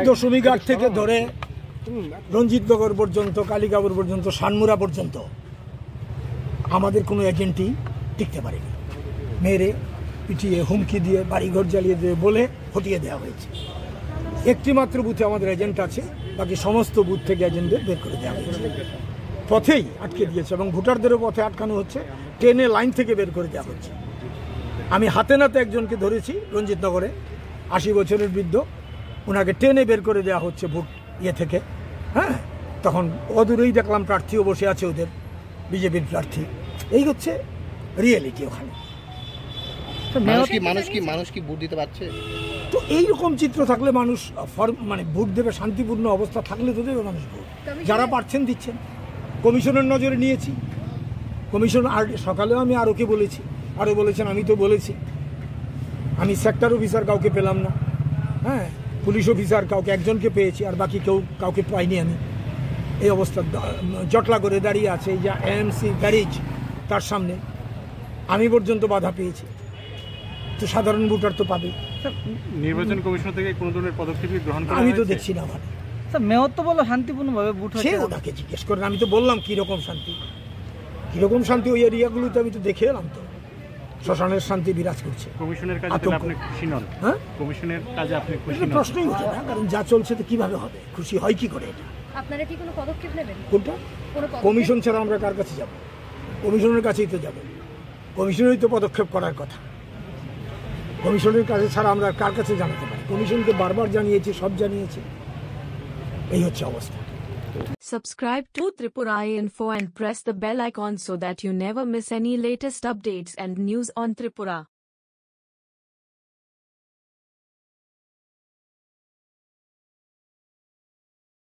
দশমী ঘাট থেকে ধরে রঞ্জিতনগর পর্যন্ত, কালিকাপুর পর্যন্ত, শানমুরা পর্যন্ত আমাদের কোনো এজেন্টই টিকতে পারেনি। মেরে পিটিয়ে, হুমকি দিয়ে, বাড়িঘর জ্বালিয়ে দিয়ে বলে হটিয়ে দেওয়া হয়েছে। একটি মাত্র বুথে আমাদের এজেন্ট আছে, বাকি সমস্ত বুথ থেকে এজেন্টদের বের করে দেওয়া হয়েছে। পথেই আটকে দিয়েছে এবং ভোটারদেরও পথে আটকানো হচ্ছে, ট্রেনে লাইন থেকে বের করে দেওয়া হচ্ছে। আমি হাতে নাতে একজনকে ধরেছি রঞ্জিতনগরে, 80 বছরের বৃদ্ধ, ওনাকে টেনে বের করে দেওয়া হচ্ছে ভোট থেকে। হ্যাঁ, তখন অদূরেই দেখলাম প্রার্থীও বসে আছে, ওদের বিজেপির প্রার্থী। এই হচ্ছে রিয়েলিটি ওখানে। মানুষ কি ভোট দিতে পারছে? তো এইরকম চিত্র থাকলে মানুষ মানে ভোট দেবে, শান্তিপূর্ণ অবস্থা থাকলে তো দেবে মানুষ ভোট। যারা পারছেন দিচ্ছেন। কমিশনের নজরে নিয়েছি। কমিশন আর সকালেও আমি আরোকে বলেছি, আরও বলেছেন, আমি তো বলেছি। আমি সেক্টর অফিসার কাউকে পেলাম না, হ্যাঁ, পুলিশ অফিসার কাউকে একজনকে পেয়েছি, আর বাকি কাউকে পাইনি। আমি এই অবস্থা জটলা করে দাঁড়িয়ে আছে এই যে এএমসি গ্যারেজ, তার সামনে আমি পর্যন্ত বাধা পেয়েছি। তো সাধারণ ভোটার তো পাবে। নির্বাচন কমিশন থেকে কোনো ধরনের পদক্ষেপ গ্রহণ করা আমি তো দেখছি না। আমার মেয়র তো বললো শান্তিপূর্ণভাবে ভোট হচ্ছে, ওনাকে জিজ্ঞেস করেন। আমি তো বললাম কীরকম শান্তি, কীরকম শান্তি ওই এরিয়াগুলোতে আমি তো দেখে এলাম। তো শ্মশানের শান্তি বিরাজ করছে। কমিশনের কাজে আপনি খুশি নন? হ্যাঁ, কমিশনের কাজে আপনি খুশি নন? প্রশ্নই ওঠে না, কারণ যা চলছে তো কিভাবে হবে, খুশি হয় কি করে? এটা আপনারা কি কোনো পদক্ষেপ নেবেন? কোনটা? কমিশন ছাড়া আমরা কার কাছে যাব? কমিশনের কাছেই তো যাব। কমিশনেরই তো পদক্ষেপ করার কথা। কমিশনের কাছে ছাড়া আমরা কার কাছে জানাতে পারি? কমিশনকে বারবার জানিয়েছি, সব জানিয়েছি। এই হচ্ছে অবস্থা। Subscribe to Tripura Info and press the bell icon so that you never miss any latest updates and news on Tripura.